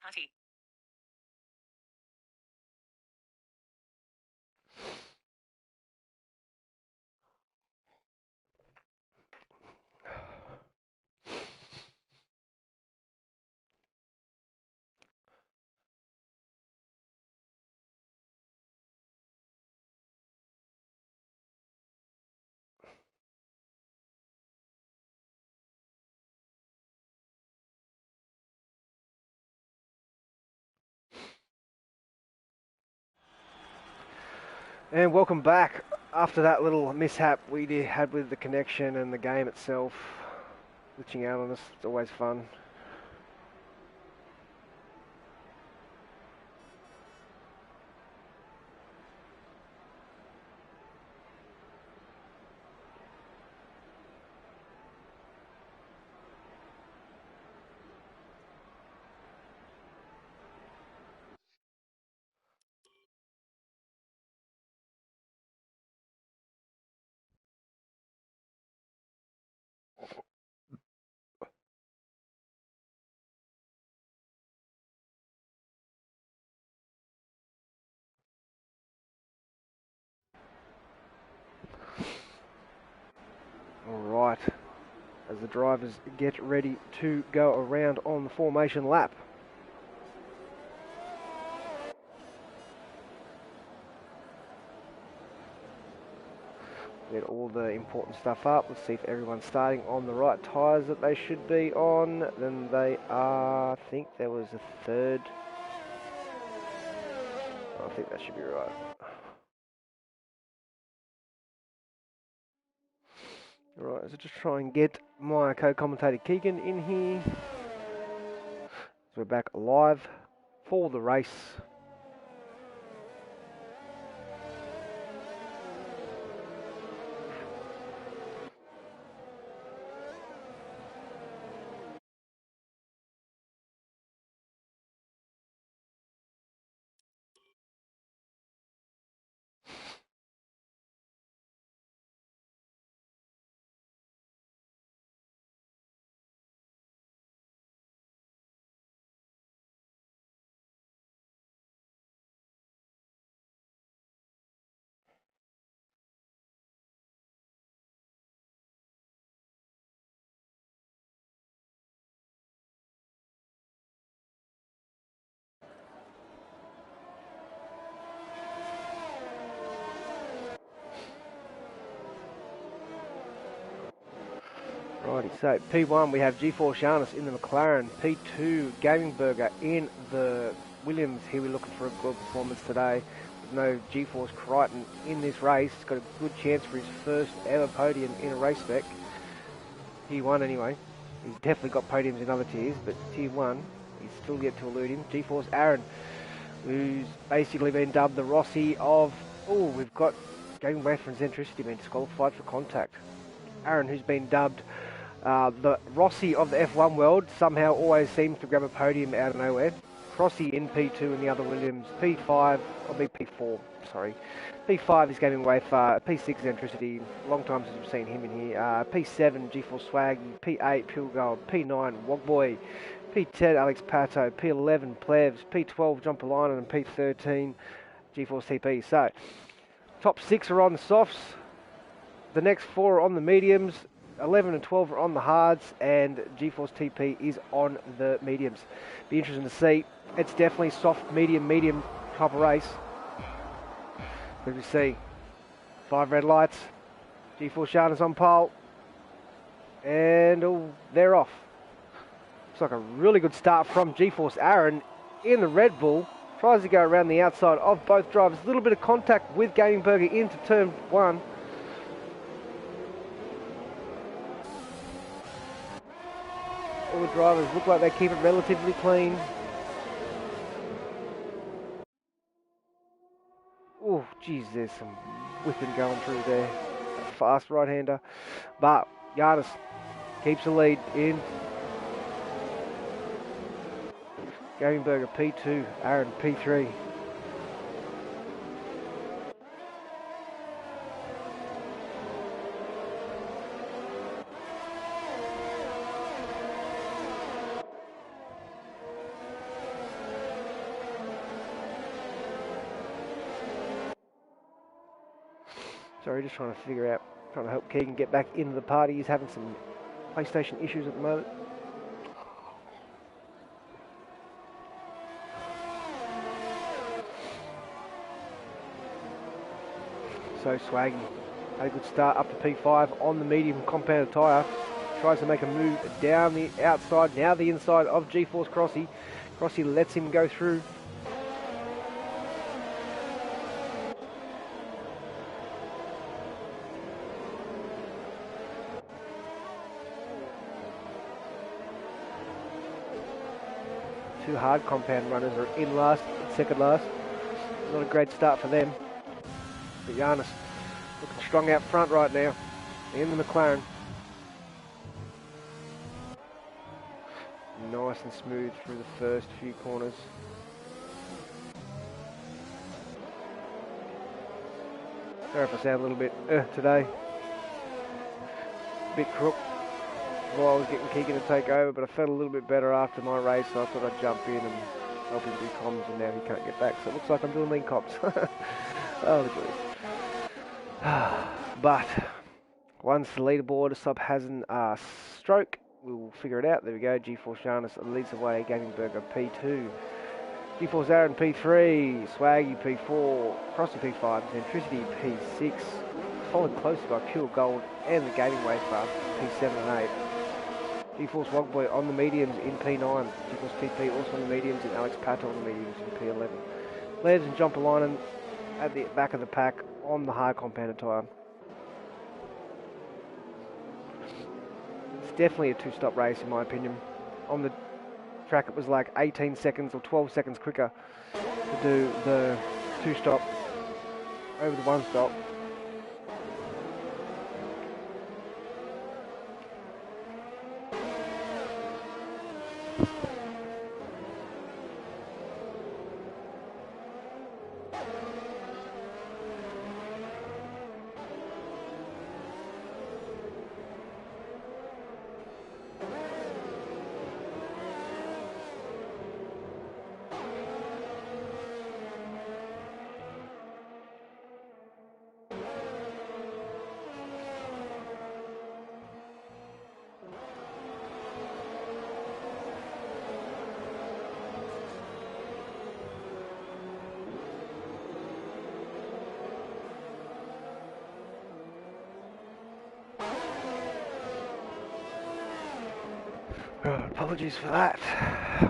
Party. And welcome back after that little mishap we had with the connection and the game itself glitching out on us. It's always fun. Alright, as the drivers get ready to go around on the formation lap. Get all the important stuff up. Let's see if everyone's starting on the right tyres that they should be on. Then they are, I think there was a third. I think that should be right. Right, so just try and get my co-commentator Keegan in here. So we're back live for the race. Righty, so P1 we have G4 Sharness in the McLaren, P2 Gaming Burger in the Williams. Here we're looking for a good performance today. With no G-Force Crichton in this race. He's got a good chance for his first ever podium in a race spec. Tier 1 anyway. He's definitely got podiums in other tiers, but Tier 1, he's still yet to elude him. G-Force Aaron, who's basically been dubbed the Rossi of... Oh, we've got Gaming away from Zentricity being disqualified for contact. Aaron, who's been dubbed the Rossi of the F1 world, somehow always seems to grab a podium out of nowhere. Rossi in P2 and the other Williams. P5, or P4, sorry. P5 is Gaming away for P6 Zentricity, long time since we've seen him in here. P7 G4 Swag, P8 Pure Gold, P9 Wogboy, P10 Alex Pato, P11 Plevs, P12 John Polina, and P13 G4 TP. So, top 6 are on the softs, the next 4 are on the mediums, 11 and 12 are on the hards, and GeForce TP is on the mediums. Be interesting to see. It's definitely soft, medium type of race. As we see, 5 red lights, G4 Sharness on pole, and they're off. Looks like a really good start from GeForce Aaron in the Red Bull. Tries to go around the outside of both drivers. A little bit of contact with Gaming Burger into turn 1. All the drivers look like they keep it relatively clean. Oh, geez, there's some whipping going through there. A fast right-hander. But Giannis keeps the lead in. Gaming Burger P2, Aaron P3. Sorry, just trying to help Keegan get back into the party. He's having some PlayStation issues at the moment. So Swaggy had a good start up to P5 on the medium compounded tyre. Tries to make a move down the outside, now the inside of G-Force Crossy. Crossy lets him go through. Two hard compound runners are in last, second last. Not a great start for them. But Giannis looking strong out front right now in the McLaren. Nice and smooth through the first few corners. Sorry if I sound a little bit today. A bit crook. Well, I was getting Keegan to take over, but I felt a little bit better after my race, so I thought I'd jump in and help him do comms, and now he can't get back. So it looks like I'm doing lean cops. Oh, the joys. But once the leaderboard sub hasn't stroke, we'll figure it out. There we go. G-Force Giannis leads the way. Gaming Burger P2. G-Force Aaron P3. Swaggy P4. Crossy P5. Centricity P6. Followed closely by Pure Gold and the Gaming Wafer P7 and 8. G-Force Wogboy on the mediums in P9. G-Force TP also on the mediums, and Alex Pato on the mediums in P11. Levs and John Polainen at the back of the pack on the hard compounded tyre. It's definitely a two-stop race in my opinion. On the track it was like 18 seconds or 12 seconds quicker to do the two-stop over the one-stop. Apologies for that.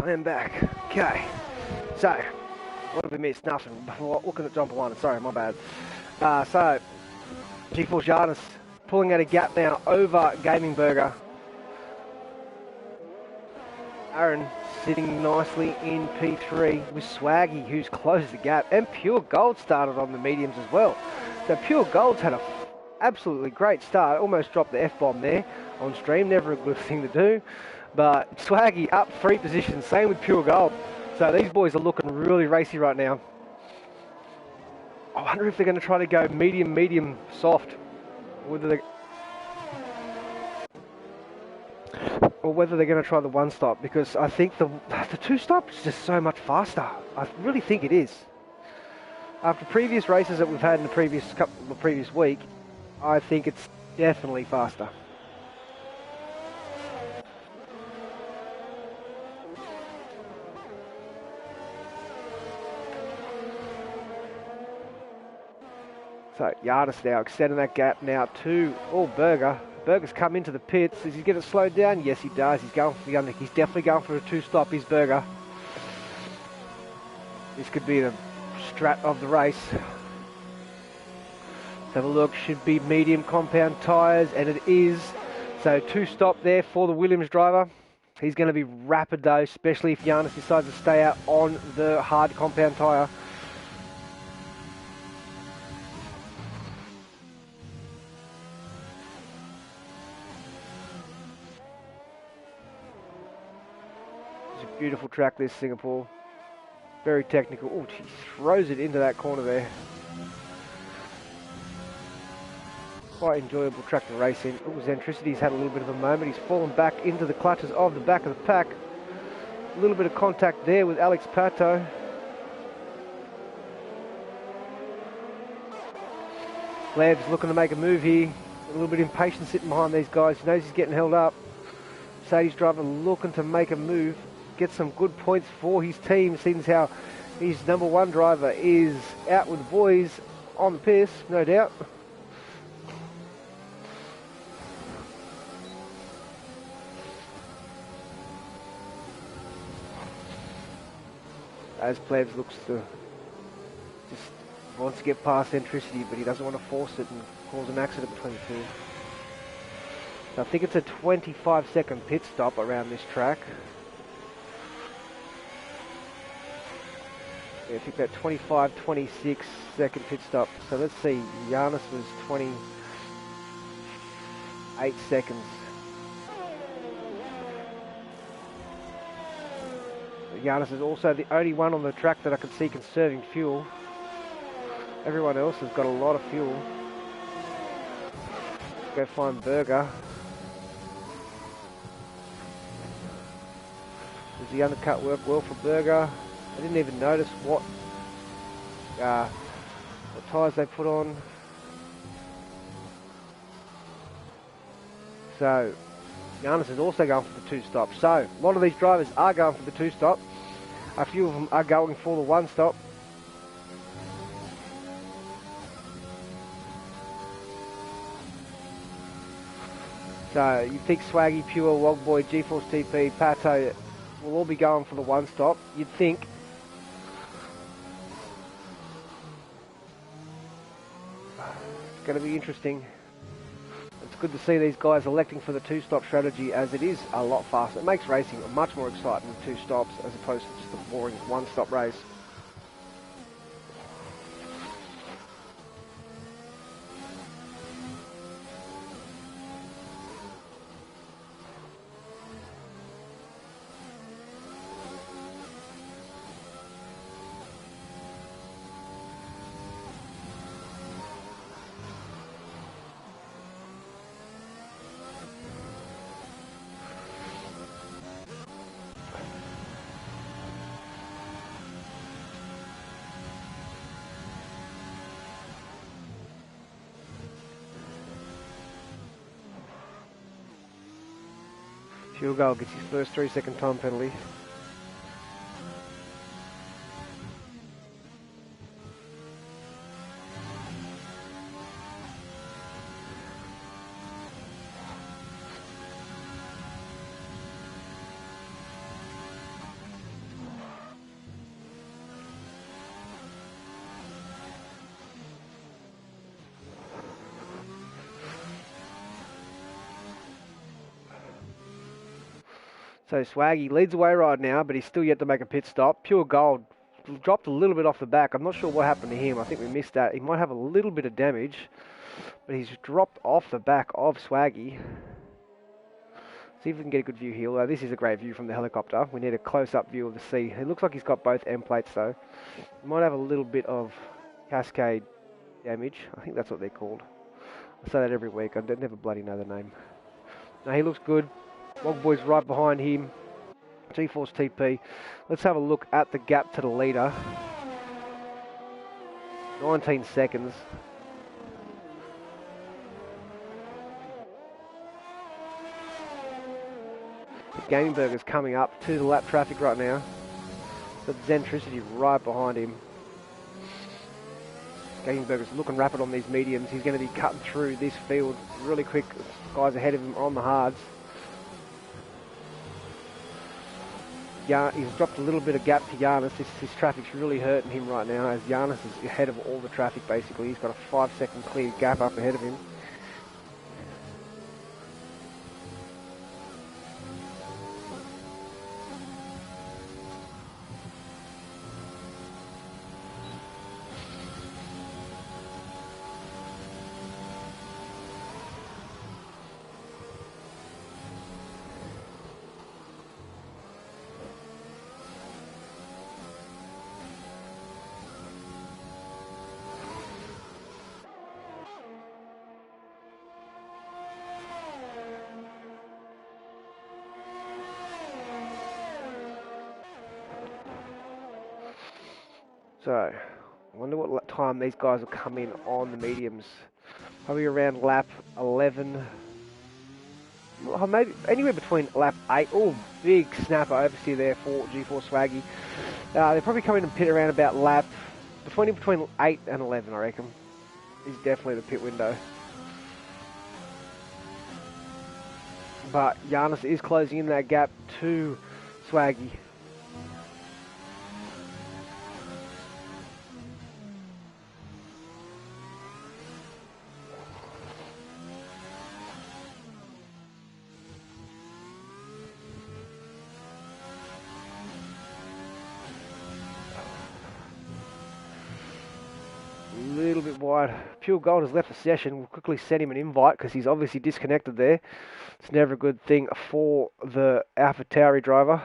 I am back. Okay. So, what have we missed? Nothing. Looking at John Polainen. Sorry, my bad. So, G-Force Giannis pulling out a gap now over Gaming Burger. Aaron sitting nicely in P3 with Swaggy, who's closed the gap. And Pure Gold started on the mediums as well. So Pure Gold's had a absolutely great start. Almost dropped the F-bomb there on stream. Never a good thing to do. But Swaggy up 3 positions, same with Pure Gold. So these boys are looking really racy right now. I wonder if they're going to try to go medium, soft. Whether they're going to try the one stop, because I think the two stop is just so much faster. I really think it is. After previous races that we've had in the previous week, I think it's definitely faster. So Giannis now extending that gap now to Burger. Burger's come into the pits. Does he get it slowed down? Yes, he does. He's going for the He's definitely going for a two-stop. His Burger. This could be the strat of the race. Let's have a look. Should be medium compound tyres, and it is. So two-stop there for the Williams driver. He's going to be rapid though, especially if Giannis decides to stay out on the hard compound tyre. Beautiful track this, Singapore. Very technical. Oh, he throws it into that corner there. Quite enjoyable track to race in. Oh, Zentricity's had a little bit of a moment. He's fallen back into the clutches of the back of the pack. A little bit of contact there with Alex Pato. Pleb's looking to make a move here. A little bit impatient sitting behind these guys. He knows he's getting held up. Mercedes driver looking to make a move. Get some good points for his team, seeing how his number one driver is out with the boys on the piss, no doubt. As Plebs looks to just wants to get past Centricity, but he doesn't want to force it and cause an accident between the two. So I think it's a 25-second pit stop around this track. Yeah, I think that 25, 26 second pit stop. So let's see, Giannis was 28 seconds. Giannis is also the only one on the track that I can see conserving fuel. Everyone else has got a lot of fuel. Let's go find Berger. Does the undercut work well for Berger? I didn't even notice what tyres they put on. So Giannis is also going for the two stop. So a lot of these drivers are going for the two stop. A few of them are going for the one stop. So you think Swaggy, Pure, Wogboy, GeForce TP, Pato will all be going for the one stop. You'd think. It's going to be interesting. It's good to see these guys electing for the two-stop strategy, as it is a lot faster. It makes racing much more exciting with two stops as opposed to just a boring one-stop race. Fuel Goal gets his first 3-second time penalty. So Swaggy leads the way right now, but he's still yet to make a pit stop. Pure Gold dropped a little bit off the back. I'm not sure what happened to him. I think we missed that. He might have a little bit of damage, but he's dropped off the back of Swaggy. See if we can get a good view here. Although this is a great view from the helicopter. We need a close-up view of the sea. It looks like he's got both end plates though. He might have a little bit of cascade damage. I think that's what they're called. I say that every week. I never bloody know the name. No, he looks good. Wogboy's right behind him. GeForce TP. Let's have a look at the gap to the leader. 19 seconds. Gaming Burger's coming up to the lap traffic right now. Got Zentricity right behind him. Gaming Burger's looking rapid on these mediums. He's going to be cutting through this field really quick. Guys ahead of him on the hards. Yeah, he's dropped a little bit of gap to Giannis. This traffic's really hurting him right now, as Giannis is ahead of all the traffic basically. He's got a 5-second clear gap up ahead of him. So, I wonder what time these guys will come in on the mediums. Probably around lap 11. Maybe anywhere between lap 8. Oh, big snapper oversteer there for G4 Swaggy. They're probably coming to pit around about lap between 8 and 11, I reckon. Is definitely the pit window. But Giannis is closing in that gap to Swaggy. A little bit wide. Pure Gold has left the session. We'll quickly send him an invite because he's obviously disconnected there. It's never a good thing for the AlphaTauri driver.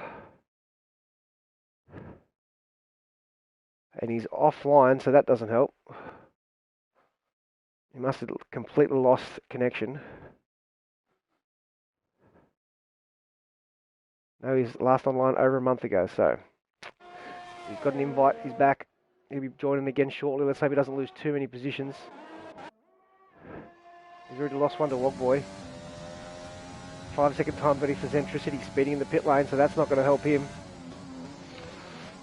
And he's offline, so that doesn't help. He must have completely lost connection. No, he's last online over a month ago, so he's got an invite. He's back. He'll be joining again shortly. Let's hope he doesn't lose too many positions. He's already lost one to Wogboy. 5-second time penalty for Zentricity speeding in the pit lane, so that's not going to help him.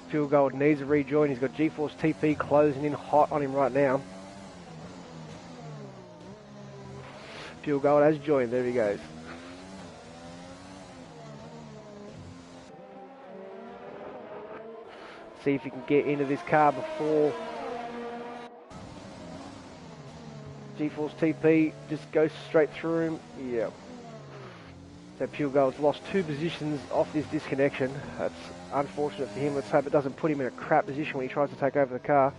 Fuel Gold needs a rejoin. He's got G-Force TP closing in hot on him right now. Fuel Gold has joined. There he goes. See if he can get into this car before G-Force TP just goes straight through him. Yeah. So Pure Gold's lost 2 positions off this disconnection. That's unfortunate for him. Let's hope it doesn't put him in a crap position when he tries to take over the car.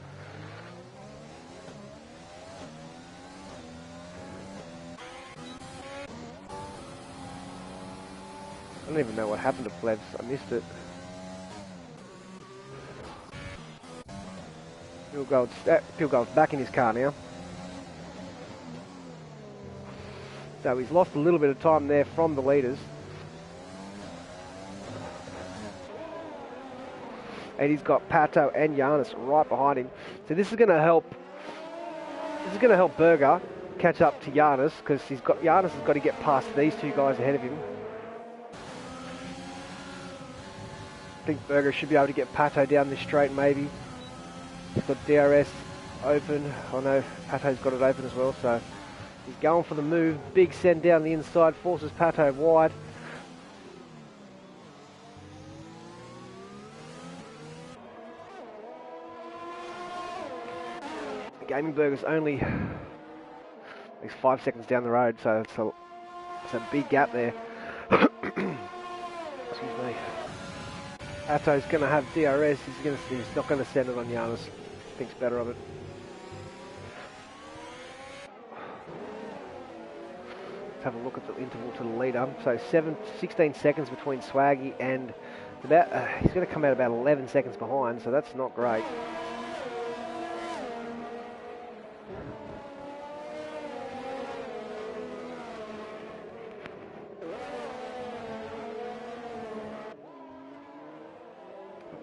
I don't even know what happened to Plebs. I missed it. Pure Gold's back in his car now. So he's lost a little bit of time there from the leaders. And he's got Pato and Giannis right behind him. So this is going to help. This is going to help Berger catch up to Giannis because Giannis has got to get past these 2 guys ahead of him. I think Berger should be able to get Pato down this straight maybe. He's got DRS open. I know Pato's got it open as well, so he's going for the move. Big send down the inside, forces Pato wide. Gaming Burger's only 5 seconds down the road, so it's a big gap there. Excuse me. Pato's going to have DRS. He's not going to send it on Giannis. Thinks better of it. Let's have a look at the interval to the leader. So 16 seconds between Swaggy and about. He's going to come out about 11 seconds behind, so that's not great.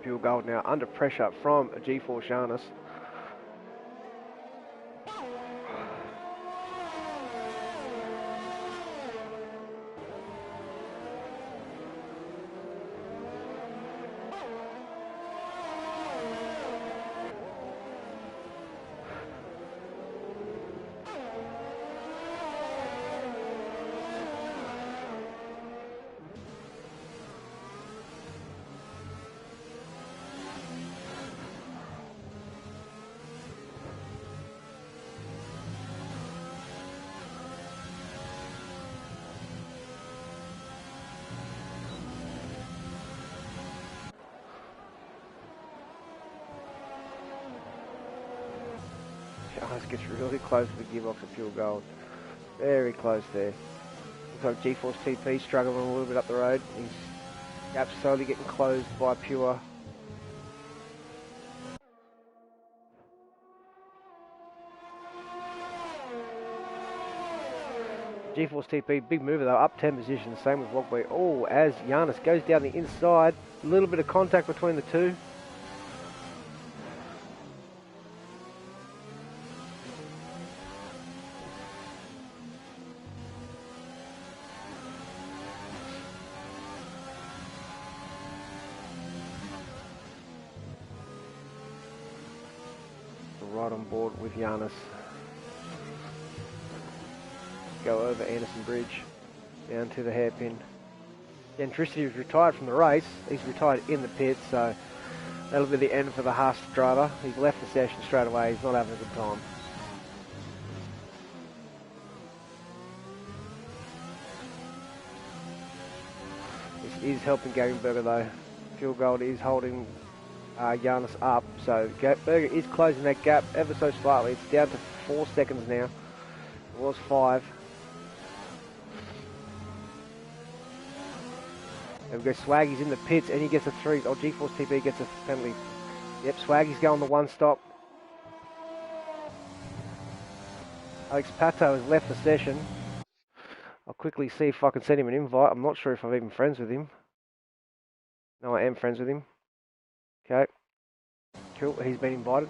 Pure Gold now under pressure from G4 Giannis. Giannis gets really close to the gearbox of Pure Gold. Very close there. Looks like G-Force TP struggling a little bit up the road. His gap's slowly getting closed by Pure. G-Force TP, big mover though, up 10 positions, same with Wogboy. Oh, as Giannis goes down the inside, a little bit of contact between the two. right on board with Giannis. Go over Anderson Bridge, down to the hairpin. Dentricity was retired from the race. He's retired in the pit, so that'll be the end for the Haas driver. He's left the session straight away. He's not having a good time. This is helping Gaggenberger though. Fuel Gold is holding Giannis up, so Berger is closing that gap ever so slightly. It's down to 4 seconds now. It was 5. There we go, Swaggy's in the pits and he gets a 3. Oh, G-Force TP gets a penalty. Yep, Swaggy's going the 1 stop. Alex Pato has left the session. I'll quickly see if I can send him an invite. I'm not sure if I'm even friends with him. No, I am friends with him. Okay. Cool, he's been invited.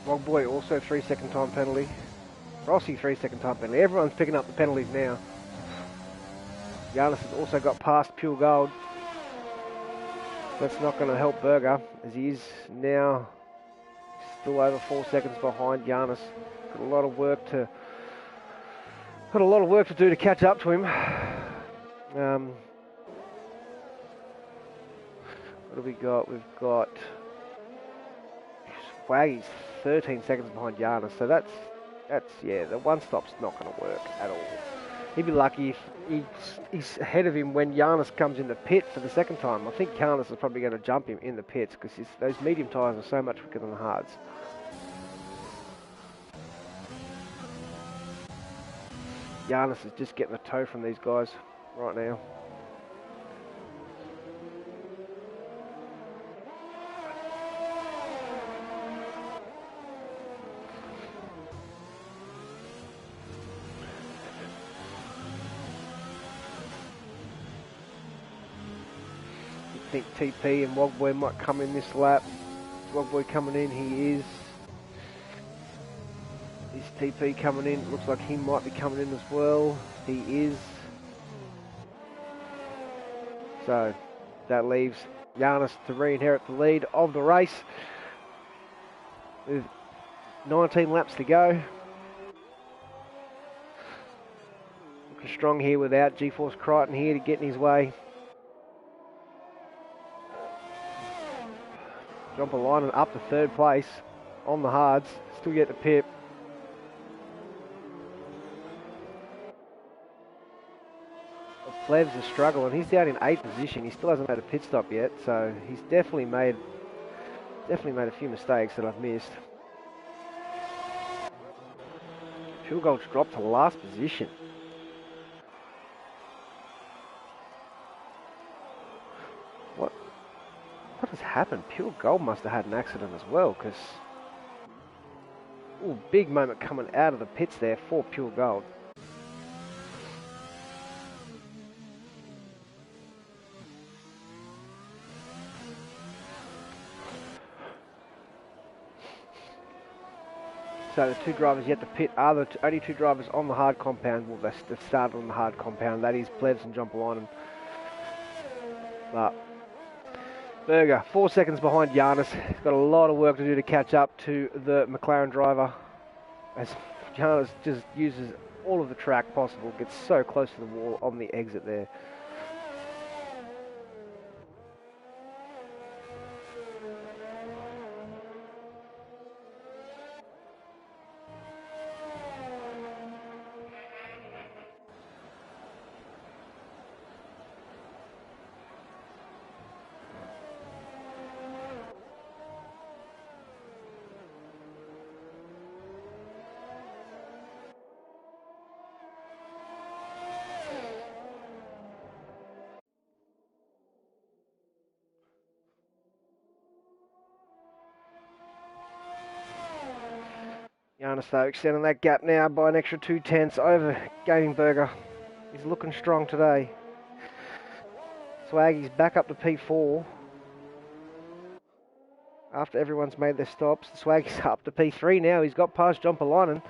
Rogboy also 3-second time penalty. Rossi 3-second time penalty. Everyone's picking up the penalties now. Giannis has also got past Pure Gold. That's not going to help Berger, as he is now still over 4 seconds behind Giannis. Got a lot of work to do to catch up to him. What do we got? We've got Swaggy's 13 seconds behind Giannis, so that's yeah, the 1 stop's not going to work at all. He'd be lucky if he's ahead of him when Giannis comes in the pit for the second time. I think Giannis is probably going to jump him in the pits because those medium tyres are so much quicker than the hards. Giannis is just getting a tow from these guys right now. I think TP and Wogboy might come in this lap. Wogboy coming in, he is. Is TP coming in? Looks like he might be coming in as well. He is. So that leaves Giannis to re-inherit the lead of the race with 19 laps to go. Looking strong here without G-Force Crichton here to get in his way. Jump a line and up to 3rd place on the hards. Still get the pit. Plevs is struggling. He's down in 8th position. He still hasn't made a pit stop yet, so he's definitely made a few mistakes that I've missed. Pure Gold's dropped to last position. What has happened? Pure Gold must have had an accident as well, because... Ooh, big moment coming out of the pits there for Pure Gold. So the 2 drivers yet to pit are the only 2 drivers on the hard compound. Well, they've started on the hard compound. That is Plebs and John Polainen. But Berger, 4 seconds behind Giannis. He's got a lot of work to do to catch up to the McLaren driver. As Giannis just uses all of the track possible, gets so close to the wall on the exit there. Giannis though extending that gap now by an extra 0.2 over Gaggenberger. He's looking strong today. Swaggy's back up to P4. After everyone's made their stops, Swaggy's up to P3 now. He's got past John Polainen.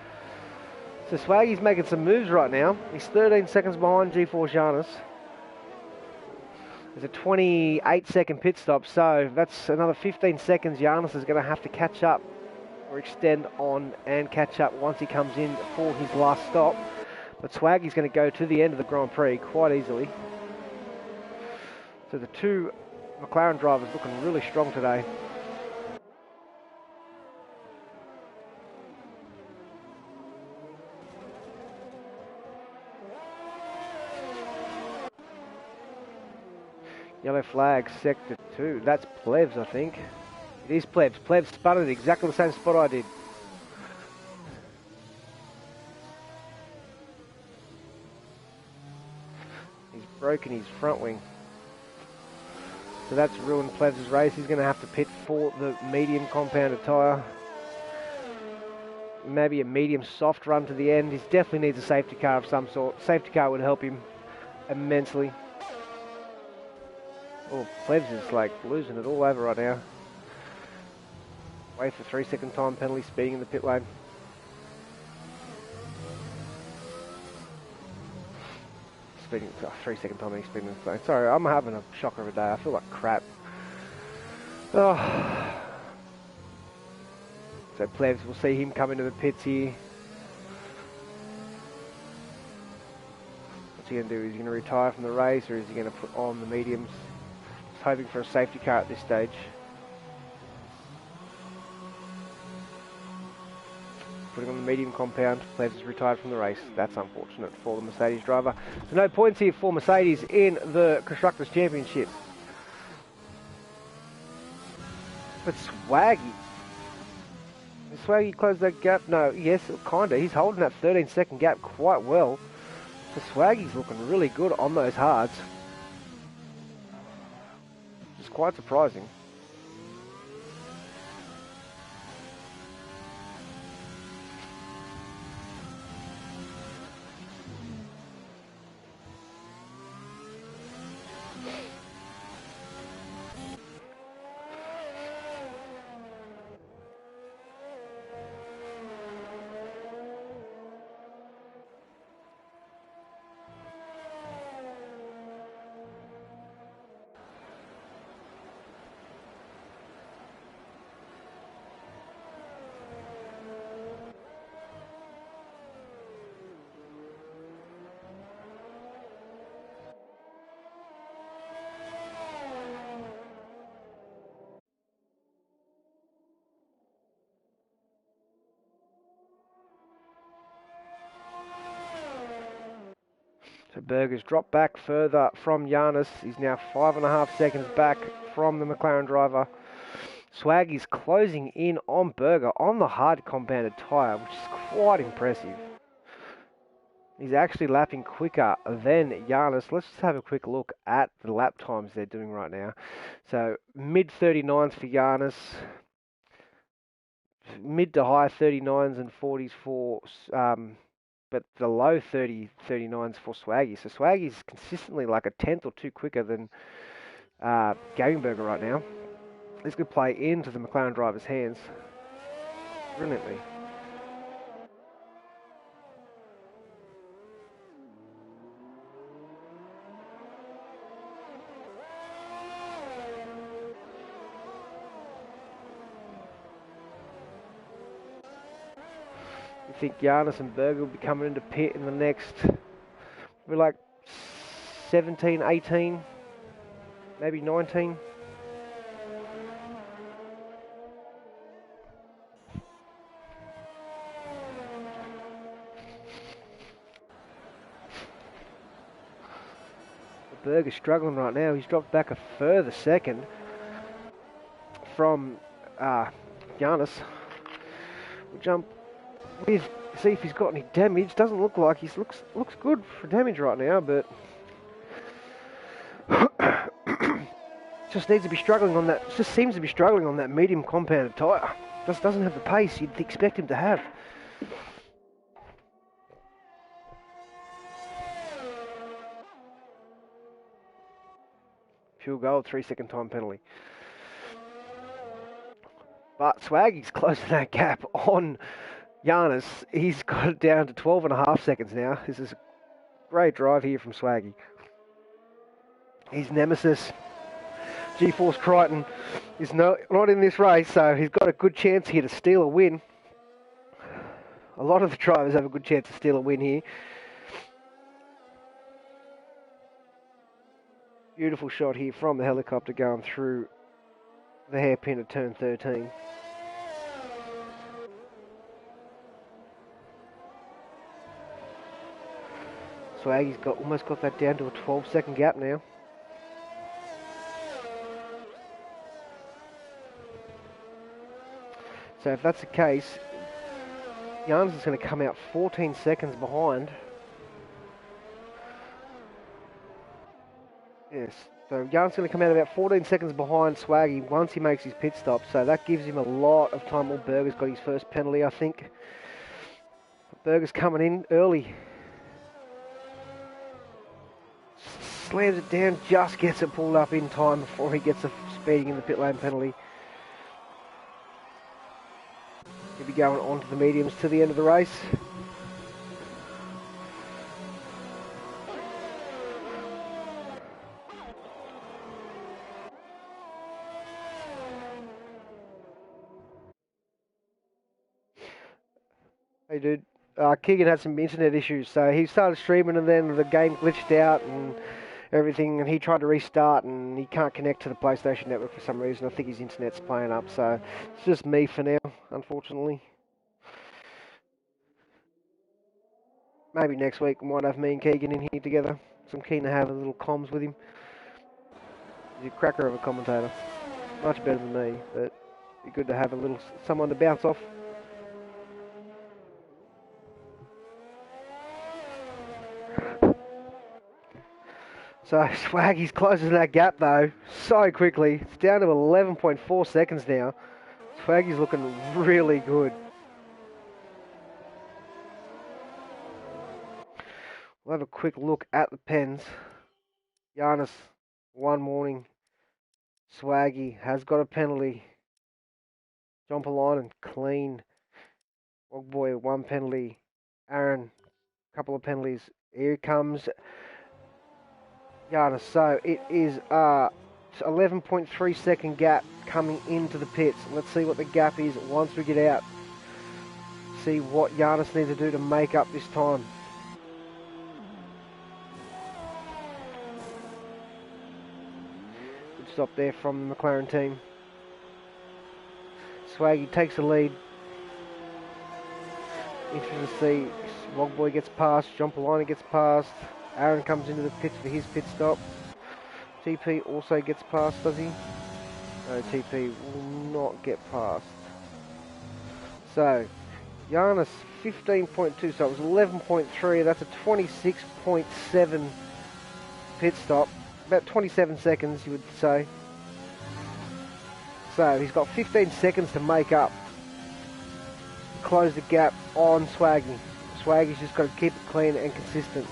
So Swaggy's making some moves right now. He's 13 seconds behind G4 Giannis. There's a 28-second pit stop, so that's another 15 seconds Giannis is going to have to catch up or extend on and catch up once he comes in for his last stop. But Swaggy's going to go to the end of the Grand Prix quite easily. So the two McLaren drivers looking really strong today. Yellow flag, sector 2. That's Plebs, I think. It is Plebs. Plebs spun at exactly the same spot I did. He's broken his front wing. So that's ruined Plebs' race. He's going to have to pit for the medium compounded tyre. Maybe a medium soft run to the end. He definitely needs a safety car of some sort. Safety car would help him immensely. Oh, Plebs is like losing it all over right now. Wait for 3-second time penalty, speeding in the pit lane. Speeding, 3-second time penalty, speeding in the pit lane. Sorry, I'm having a shocker of a day. I feel like crap. Oh. So Plebs, we'll see him come into the pits here. What's he going to do? Is he going to retire from the race, or is he going to put on the mediums? Just hoping for a safety car at this stage. Putting on the medium compound, Plebs is retired from the race. That's unfortunate for the Mercedes driver. So no points here for Mercedes in the Constructors' Championship. But Swaggy. Did Swaggy close that gap? No, yes, kinda. He's holding that 13-second gap quite well. So Swaggy's looking really good on those hards. It's quite surprising. So Berger's dropped back further from Giannis. He's now 5.5 seconds back from the McLaren driver. Swaggy's closing in on Berger on the hard compounded tyre, which is quite impressive. He's actually lapping quicker than Giannis. Let's just have a quick look at the lap times they're doing right now. So mid 39s for Giannis, mid to high 39s and 40s for but the low 39s for Swaggy. So Swaggy's consistently like a tenth or two quicker than Gavenberger right now. This could play into the McLaren driver's hands brilliantly. I think Giannis and Berger will be coming into pit in the next, we're like 17, 18, maybe 19. Berger's struggling right now. He's dropped back a further second from Giannis. We'll jump with, see if he's got any damage. Doesn't look like he looks good for damage right now, but just needs to be struggling on that. Just seems to be struggling on that medium compounded tyre. Just doesn't have the pace you'd expect him to have. Fuel goal, 3-second time penalty. But Swaggy's closing that gap on Giannis. He's got it down to 12.5 seconds now. This is a great drive here from Swaggy. His nemesis, G-Force Crichton, is not in this race, so he's got a good chance here to steal a win. A lot of the drivers have a good chance to steal a win here. Beautiful shot here from the helicopter going through the hairpin at turn 13. Swaggy's almost got that down to a 12-second gap now. So if that's the case, Jans is going to come out 14 seconds behind. Yes, so Jans is going to come out about 14 seconds behind Swaggy once he makes his pit stop. So that gives him a lot of time. Well, Berger's got his first penalty, I think. Berger's coming in early. Slams it down, just gets it pulled up in time before he gets a speeding in the pit lane penalty. He'll be going on to the mediums to the end of the race. Hey dude, Keegan had some internet issues, so he started streaming and then the game glitched out and everything, and he tried to restart and he can't connect to the PlayStation Network for some reason. I think his internet's playing up, so it's just me for now, unfortunately. Maybe next week we might have me and Keegan in here together. So I'm keen to have a little comms with him. He's a cracker of a commentator. Much better than me, but it'd be good to have a little someone to bounce off. So Swaggy's closing that gap though so quickly. It's down to 11.4 seconds now. Swaggy's looking really good. We'll have a quick look at the pens. Giannis, one warning. Swaggy has got a penalty. John Polainen, clean. Ogboy, one penalty. Aaron, a couple of penalties. Here comes Giannis. So it is 11.3 second gap coming into the pits. Let's see what the gap is once we get out. See what Giannis needs to do to make up this time. Good stop there from the McLaren team. Swaggy takes the lead. Interesting to see. Wogboy gets past. John Polainen gets past. Aaron comes into the pits for his pit stop. TP also gets past, does he? No, TP will not get past. So, Giannis 15.2, so it was 11.3. That's a 26.7 pit stop. About 27 seconds, you would say. So, he's got 15 seconds to make up. Close the gap on Swaggy. Swaggy's just got to keep it clean and consistent.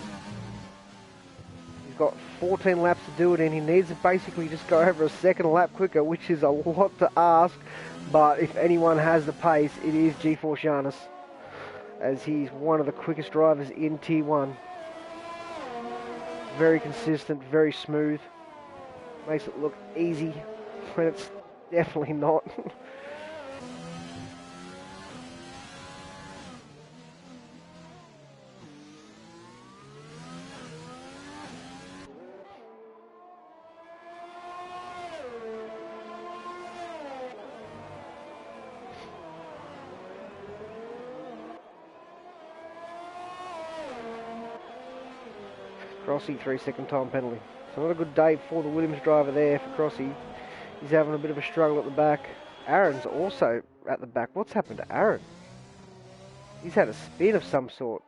He's got 14 laps to do it in. He needs to basically just go over a second lap quicker, which is a lot to ask. But if anyone has the pace, it is G-Force Giannis, as he's one of the quickest drivers in T1. Very consistent, very smooth. Makes it look easy when it's definitely not. Crossy, 3-second time penalty. So not a good day for the Williams driver there for Crossy. He's having a bit of a struggle at the back. Aaron's also at the back. What's happened to Aaron? He's had a spin of some sort.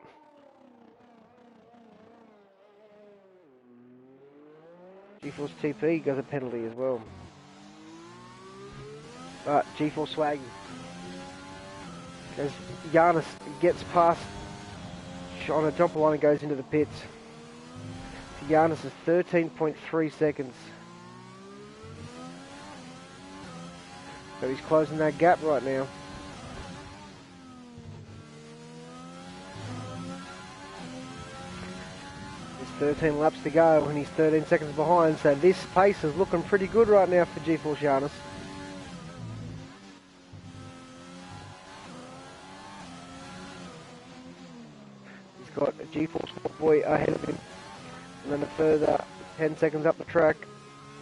G-Force TP got a penalty as well. But G-Force Swaggy, as Giannis gets past John Polainen, goes into the pits. Giannis is 13.3 seconds. So he's closing that gap right now. There's 13 laps to go and he's 13 seconds behind, so this pace is looking pretty good right now for GeForce Giannis. He's got a GeForce Boy ahead of him, and then a further 10 seconds up the track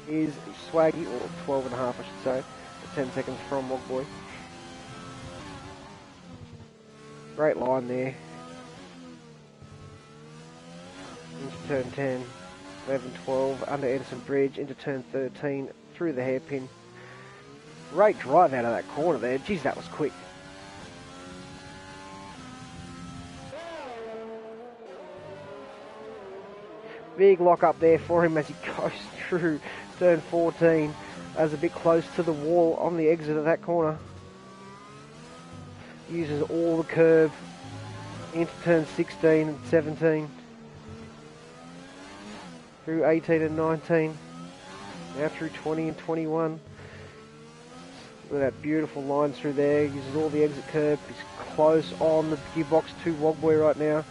is Swaggy, or 12 and a half I should say, 10 seconds from Wogboy. Great line there. Into turn 10, 11, 12, under Edison Bridge, into turn 13, through the hairpin. Great drive out of that corner there. Geez, that was quick. Big lock up there for him as he goes through turn 14. As a bit close to the wall on the exit of that corner. Uses all the curb into turn 16 and 17. Through 18 and 19. Now through 20 and 21. Look at that beautiful line through there. Uses all the exit curb. He's close on the gearbox to Wogboy right now.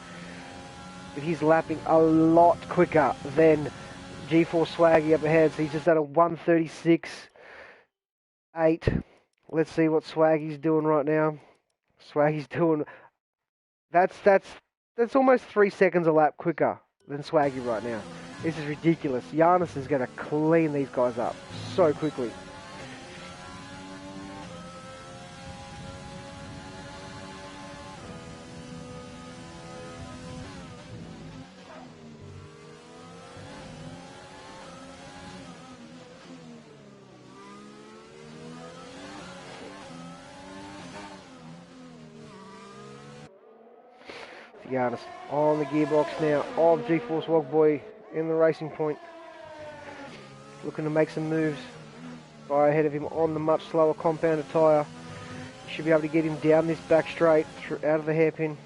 But he's lapping a lot quicker than GeForce Swaggy up ahead. So he's just at a 1:36.8. Let's see what Swaggy's doing right now. Swaggy's doing... That's almost 3 seconds a lap quicker than Swaggy right now. This is ridiculous. Giannis is going to clean these guys up so quickly. Giannis on the gearbox now of GeForce Wogboy in the racing point. Looking to make some moves. Guy ahead of him on the much slower compounded tyre. Should be able to get him down this back straight out of the hairpin.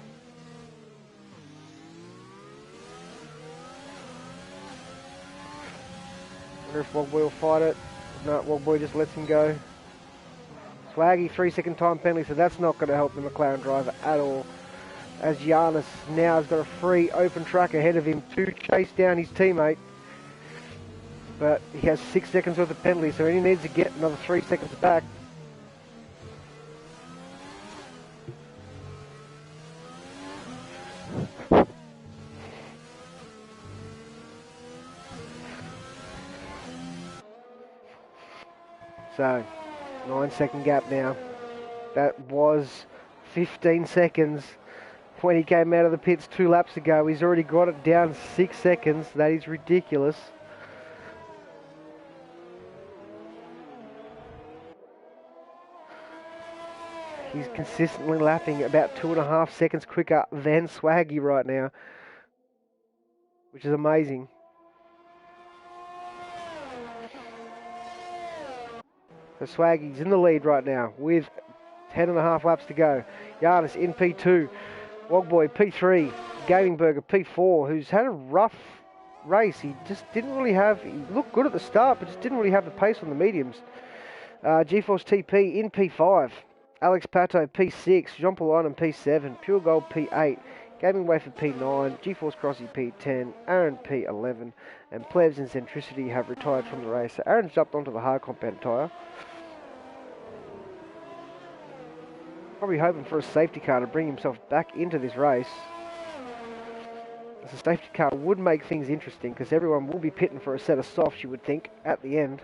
Wonder if Wogboy will fight it. No, Wogboy just lets him go. Swaggy 3-second time penalty, so that's not going to help the McLaren driver at all. As Giannis now has got a free open track ahead of him to chase down his teammate. But he has 6 seconds worth of penalty, so he needs to get another 3 seconds back. So, 9-second gap now. That was 15 seconds. When he came out of the pits 2 laps ago, he's already got it down 6 seconds. That is ridiculous. He's consistently lapping about 2.5 seconds quicker than Swaggy right now, which is amazing. So Swaggy's in the lead right now with 10.5 laps to go. Giannis in P2. Wogboy P3, Gamingburger P4, who's had a rough race. He just didn't really have, he looked good at the start, but just didn't really have the pace on the mediums. GeForce TP in P5, Alex Pato P6, Jean Paul P7, Pure Gold P8, Gaming Wafer P9, GeForce Crossy P10, Aaron P11, and Plebs and Centricity have retired from the race. So Aaron's jumped onto the hard compound tyre. Probably hoping for a safety car to bring himself back into this race. As a safety car would make things interesting because everyone will be pitting for a set of softs, you would think, at the end.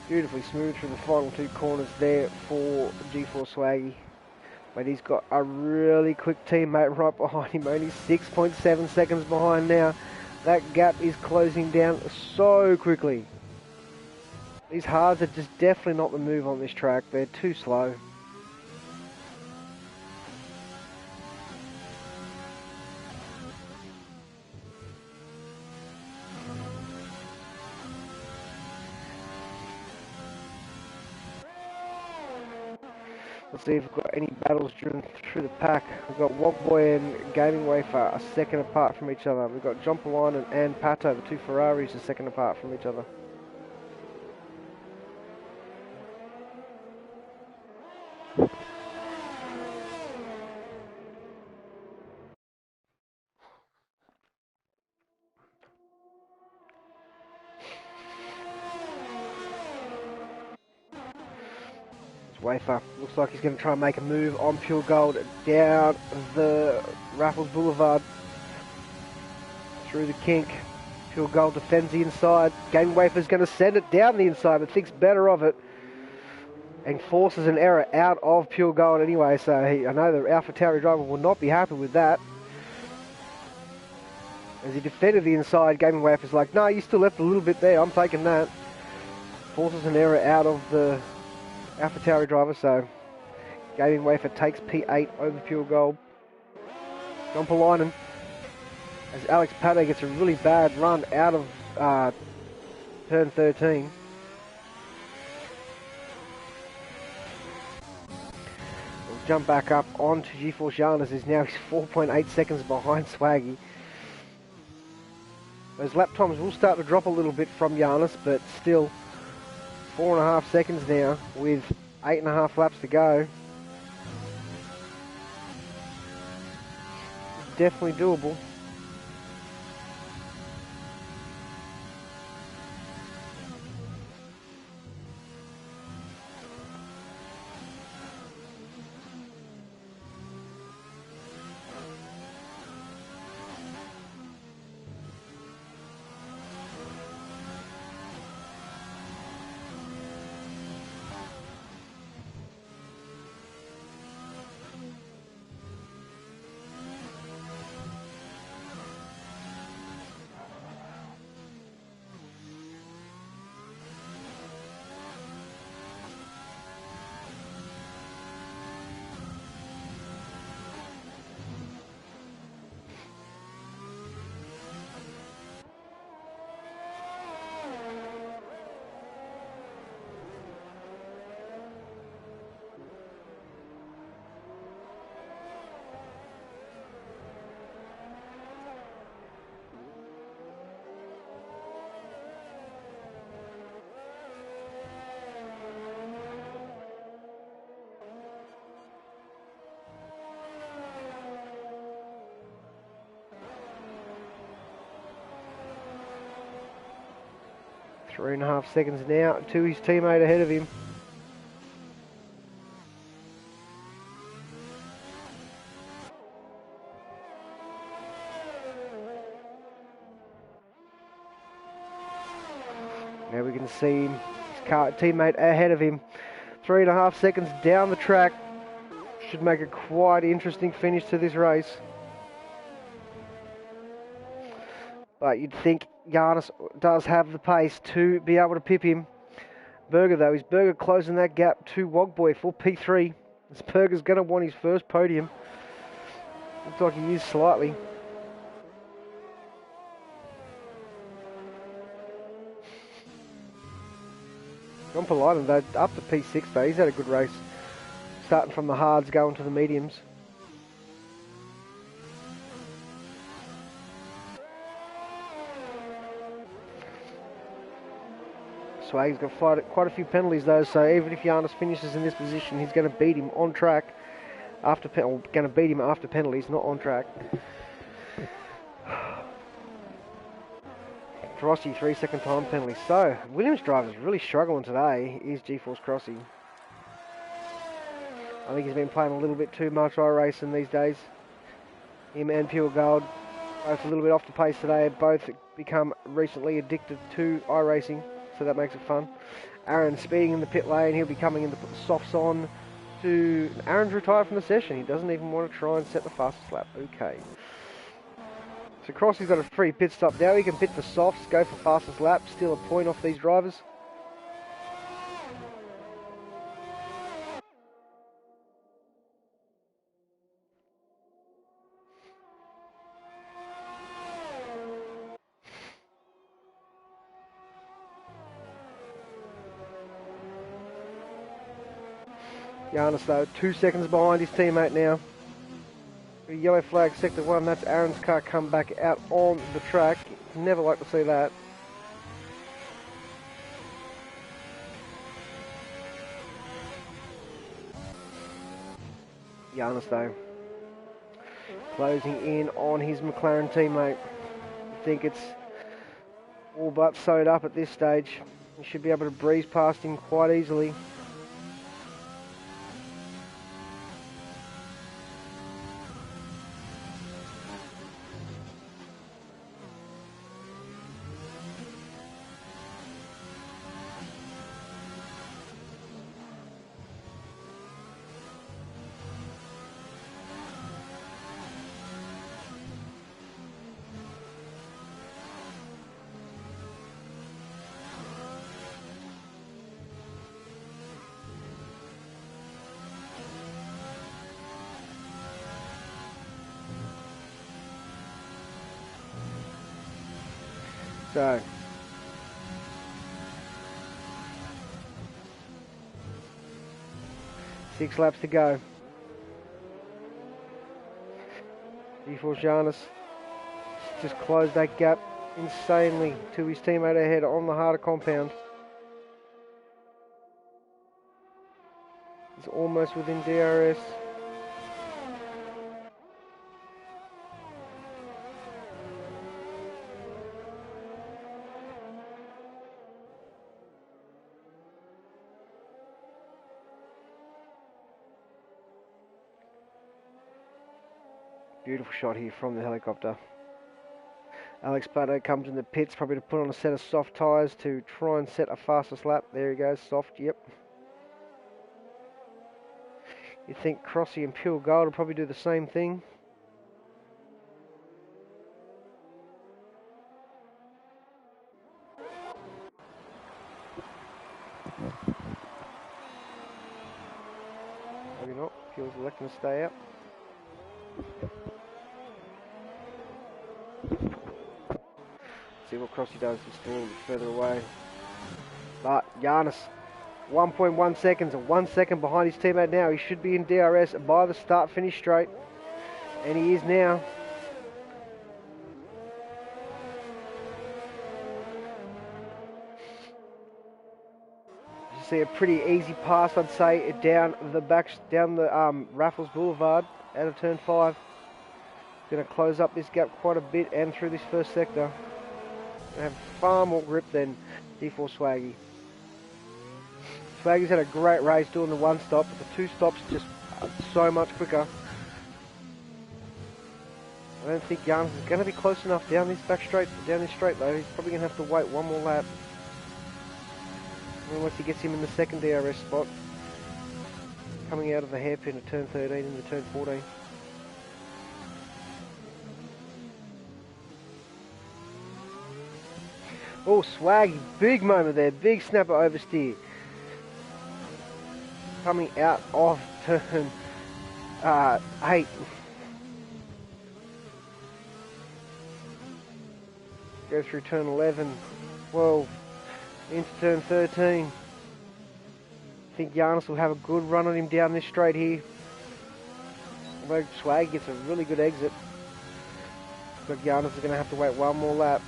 Beautifully smooth through the final 2 corners there for GeForce Swaggy. But he's got a really quick teammate right behind him, only 6.7 seconds behind now. That gap is closing down so quickly. These hards are just definitely not the move on this track. They're too slow. Let's see if we've got any battles driven through the pack. We've got Wogboy and Gaming Wafer a second apart from each other. We've got John Polainen and Pato, the two Ferraris, a second apart from each other. Wafer looks like he's going to try and make a move on Pure Gold down the Raffles Boulevard through the kink. Pure Gold defends the inside. Gaming Wafer's going to send it down the inside, but thinks better of it and forces an error out of Pure Gold anyway. So I know the AlphaTauri driver will not be happy with that. As he defended the inside, Gaming Wafer's like, no, you still left a little bit there. I'm taking that. Forces an error out of the AlphaTauri driver, so Gaming Wafer takes P8 over Pure Gold. John Polainen, as Alex Pato gets a really bad run out of turn 13. We'll jump back up onto G4 Giannis, who's now 4.8 seconds behind Swaggy. Those lap times will start to drop a little bit from Giannis, but still 4.5 seconds now with 8.5 laps to go. Definitely doable. Three and a half seconds now to his teammate ahead of him. Now we can see his teammate ahead of him. 3.5 seconds down the track. Should make a quite interesting finish to this race. But you'd think Giannis does have the pace to be able to pip him. Berger though, is Berger closing that gap to Wogboy for P3. This Berger's going to want his first podium. Looks like he is slightly. John Polainen though, up to P6 though, he's had a good race. Starting from the hards, going to the mediums. Swag's got quite a few penalties though, so even if Giannis finishes in this position, he's going to beat him on track after penalties, not on track. Crossy, 3-second time penalty. So Williams driver's really struggling today. Is G-Force Crossy? I think he's been playing a little bit too much iRacing these days. Him and Pure Gold, both a little bit off the pace today. Both become recently addicted to iRacing, so that makes it fun. Aaron speeding in the pit lane. He'll be coming in to put the softs on. Aaron's retired from the session. He doesn't even want to try and set the fastest lap. Okay. So Crossy's got a free pit stop now. He can pit the softs, go for fastest lap, steal a point off these drivers. Giannis though, 2 seconds behind his teammate now. Yellow flag, sector 1, that's Aaron's car come back out on the track. Never like to see that. Giannis though, closing in on his McLaren teammate. I think it's all but sewed up at this stage. He should be able to breeze past him quite easily. So, six laps to go. G4 Giannis just closed that gap insanely to his teammate ahead on the harder compound. He's almost within DRS. Beautiful shot here from the helicopter. Alex Plato comes in the pits, probably to put on a set of soft tyres to try and set a fastest lap. There he goes, soft, yep. You think Crossy and Pure Gold will probably do the same thing. Maybe not. Pure's electing to stay out. See what Crossy does, he's still a little bit further away. But Giannis, 1.1 seconds, 1 second behind his teammate now. He should be in DRS by the start finish straight. And he is now. You see a pretty easy pass, I'd say, down the Raffles Boulevard out of turn 5. Going to close up this gap quite a bit and through this first sector. Have far more grip than D4 Swaggy. Swaggy's had a great race doing the one stop, but the two stops just so much quicker. I don't think Giannis is going to be close enough down this straight though. He's probably going to have to wait one more lap. Unless he gets him in the second DRS spot. Coming out of the hairpin at turn 13 into turn 14. Oh, Swaggy, big moment there, big snapper oversteer. Coming out of turn 8. Go through turn 11, 12, into turn 13. I think Giannis will have a good run on him down this straight here. Although Swag gets a really good exit. But Giannis is going to have to wait one more lap.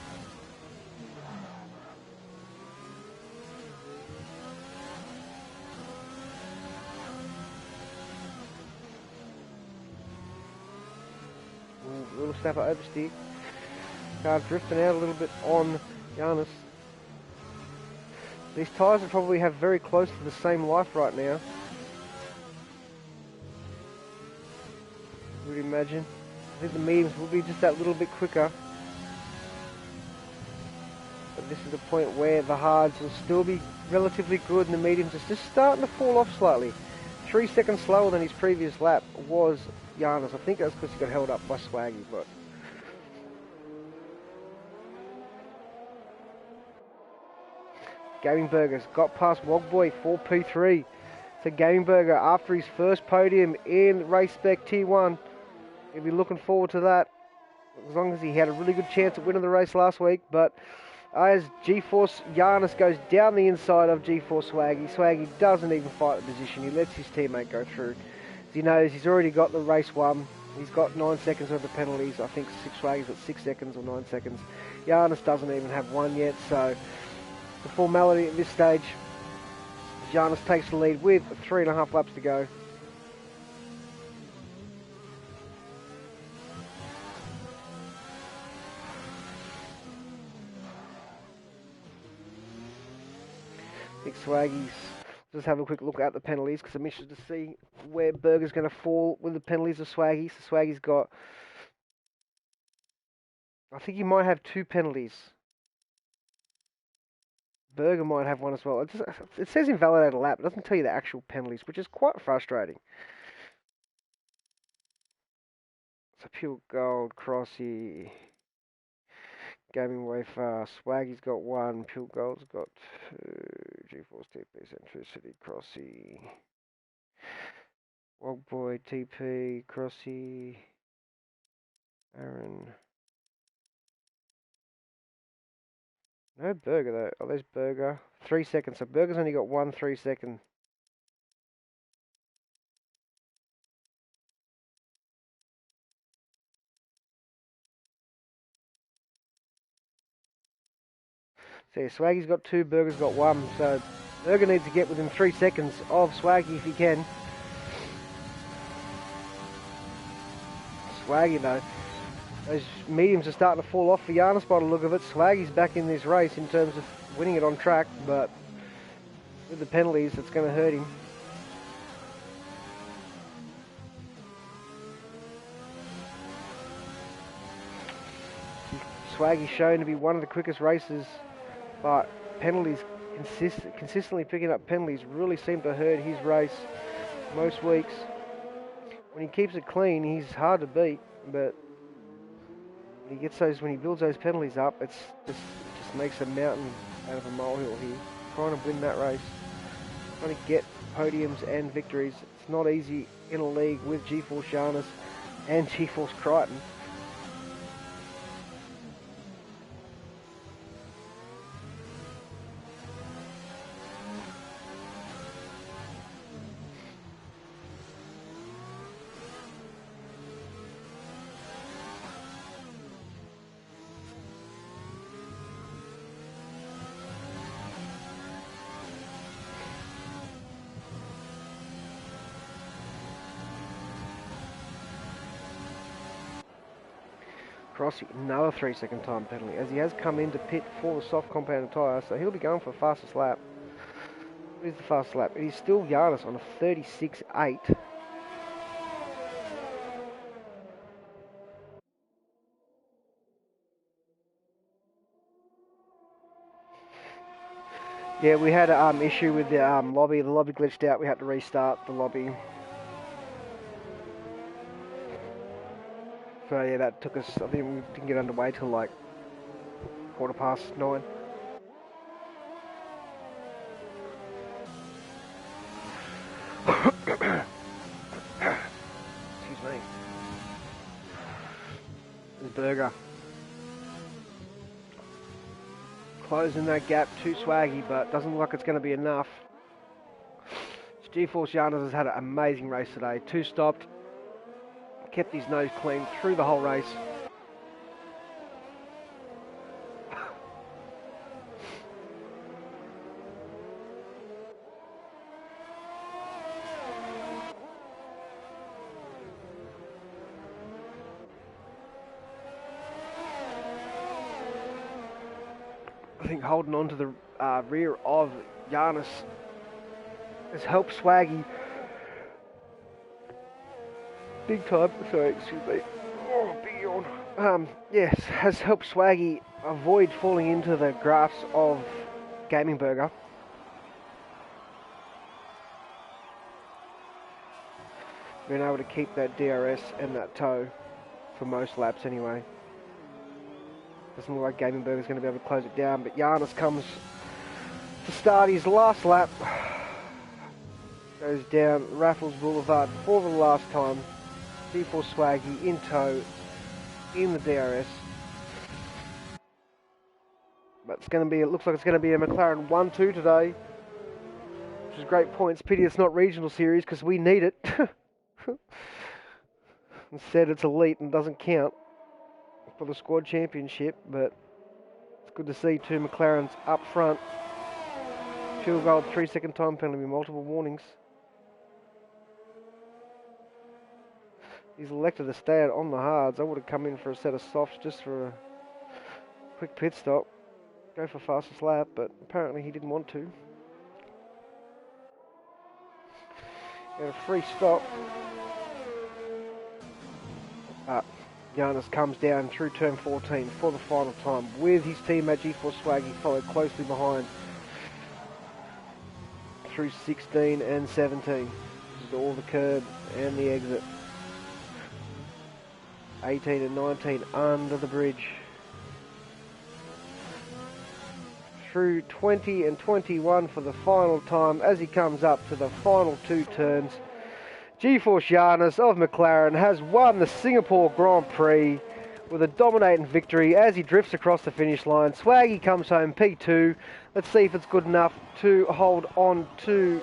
Little snapper oversteer. Car drifting out a little bit on Giannis. These tyres will probably have very close to the same life right now. I would imagine. I think the mediums will be just that little bit quicker. But this is the point where the hards will still be relatively good and the mediums are just starting to fall off slightly. 3 seconds slower than his previous lap was Giannis. I think that's because he got held up by Swaggy, but Gaming Burger's got past Wogboy for P3. So Gaming Burger, after his first podium in Race Spec T1, he'll be looking forward to that. As long as he had a really good chance at winning the race last week, but As G-Force Giannis goes down the inside of G-Force Swaggy. Swaggy doesn't even fight the position. He lets his teammate go through. He knows he's already got the race won. He's got 9 seconds of the penalties. I think Swaggy's got 6 seconds or 9 seconds. Giannis doesn't even have one yet, so the formality at this stage, Giannis takes the lead with 3.5 laps to go. I think Swaggy's, just have a quick look at the penalties because I'm interested to see where Berger's going to fall with the penalties of Swaggy. So Swaggy's got, I think he might have 2 penalties. Berger might have one as well. It says invalidate a lap. It doesn't tell you the actual penalties, which is quite frustrating. So Pure Gold, Crossy, Gaming Way Fast. Swaggy's got 1. Pure Gold's got 2. G-Force TP, Centricity, Crossy. Wogboy, TP, Crossy, Aaron. No Berger though. Oh, there's Berger. 3 seconds. So Berger's only got 1 3 second. So yeah, Swaggy's got 2, Berger's got 1. So Berger needs to get within 3 seconds of Swaggy if he can. Swaggy though, those mediums are starting to fall off for Giannis by the look of it. Swaggy's back in this race in terms of winning it on track, but with the penalties, it's going to hurt him. Swaggy's shown to be one of the quickest racers, but penalties, consistently picking up penalties really seem to hurt his race most weeks. When he keeps it clean, he's hard to beat, but when he builds those penalties up, it just makes a mountain out of a molehill here. Trying to win that race, trying to get podiums and victories. It's not easy in a league with G-Force Giannis and G-Force Crichton. Crossy, another 3 second time penalty, as he has come into pit for the soft compounded tyre, so he'll be going for the fastest lap. What is the fastest lap? It is still Giannis on a 36.8. Yeah, we had an issue with the lobby. The lobby glitched out. We had to restart the lobby. So yeah, that took us, I think we didn't get underway till like 9:15. Excuse me. There's Berger. Closing that gap to Swaggy, but doesn't look like it's going to be enough. G-Force Giannis has had an amazing race today. 2 stopped. Kept his nose clean through the whole race. I think holding on to the rear of Giannis has helped Swaggy big time. Sorry, excuse me. Oh, big yawn. Yes, has helped Swaggy avoid falling into the grasp of Gaming Burger. Being able to keep that DRS and that toe for most laps anyway. Doesn't look like Gaming Burger's going to be able to close it down, but Giannis comes to start his last lap. Goes down Raffles Boulevard for the last time. G-Force Swaggy in tow in the DRS. But it's going to be. It looks like it's going to be a McLaren 1-2 today, which is great points. Pity it's not regional series because we need it. Instead, it's elite and doesn't count for the squad championship. But it's good to see two McLarens up front. Field goal, 3-second time penalty, multiple warnings. He's elected to stay out on the hards. I would have come in for a set of softs just for a quick pit stop. Go for fastest lap, but apparently he didn't want to. And a free stop. Giannis comes down through turn 14 for the final time with his teammate G4 Swaggy followed closely behind through 16 and 17. All the curb and the exit. 18 and 19 under the bridge. Through 20 and 21 for the final time as he comes up to the final two turns. G4 Giannis of McLaren has won the Singapore Grand Prix with a dominating victory as he drifts across the finish line. Swaggy comes home P2. Let's see if it's good enough to hold on to.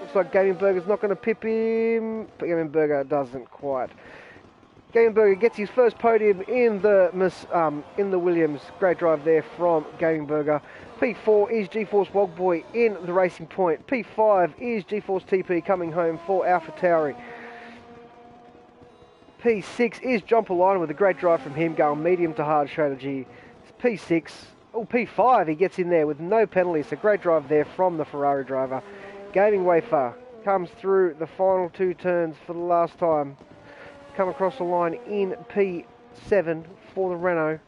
Looks like Gaming Burger's not going to pip him, but Gaming Burger doesn't quite. Gaming Burger gets his first podium in the Williams. Great drive there from Gaming Burger. P4 is GeForce Wogboy in the Racing Point. P5 is GeForce TP coming home for AlphaTauri. P6 is John Polina with a great drive from him going medium to hard strategy. P6, P5 he gets in there with no penalties. A great drive there from the Ferrari driver. Gaming Wafer comes through the final two turns for the last time. Come across the line in P7 for the Renault.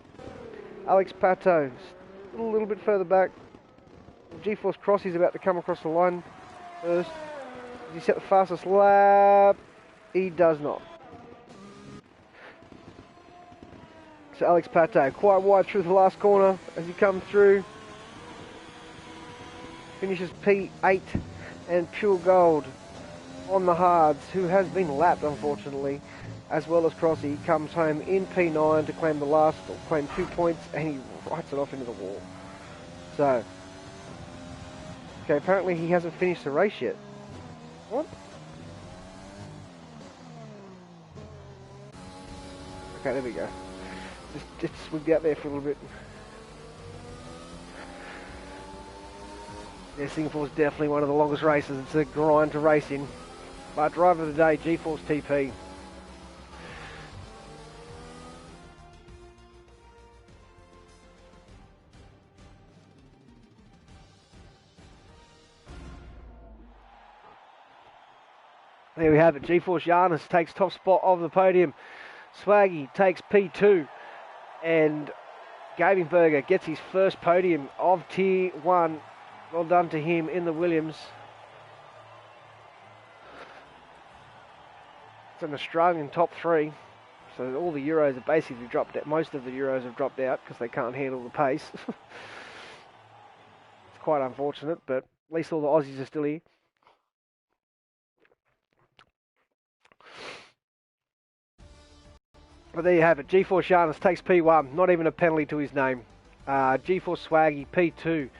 Alex Pato a little bit further back. GeForce Cross is about to come across the line first. Does he set the fastest lap? He does not. So Alex Pato quite wide through the last corner as he comes through. Finishes P8 and Pure Gold on the hards, who has been lapped unfortunately, as well as Crossy, comes home in P9 to claim 2 points, and he writes it off into the wall. So, okay, apparently he hasn't finished the race yet. What? Okay, there we go. Just swig out there for a little bit. Yeah, Singapore's definitely one of the longest races. It's a grind to race in. But driver of the day, GeForce TP. There we have it. GeForce Giannis takes top spot of the podium. Swaggy takes P2. And Gaming Burger gets his first podium of Tier 1. Well done to him in the Williams. It's an Australian top 3. So all the Euros have basically dropped out. Most of the Euros have dropped out because they can't handle the pace. It's quite unfortunate, but at least all the Aussies are still here. But there you have it. GeForce Giannis takes P1. Not even a penalty to his name. GeForce Swaggy P2.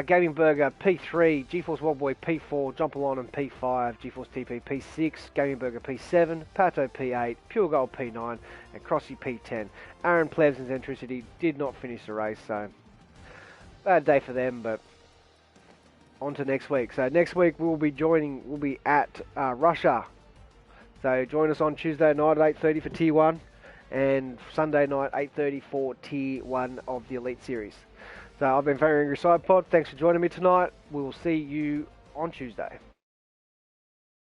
Gaming Burger P3. GeForce Wogboy P4. John Polina P5. GeForce TP P6. Gaming Burger P7. Pato P8. Pure Gold P9. And Crossy P10. Aaron Plebs and Zentricity did not finish the race, so bad day for them, but on to next week. So next week we'll be at Russia. So join us on Tuesday night at 8:30 for Tier 1 and Sunday night 8:30 for Tier 1 of the Elite Series. So I've been Very Angry Side Pod. Thanks for joining me tonight. We will see you on Tuesday.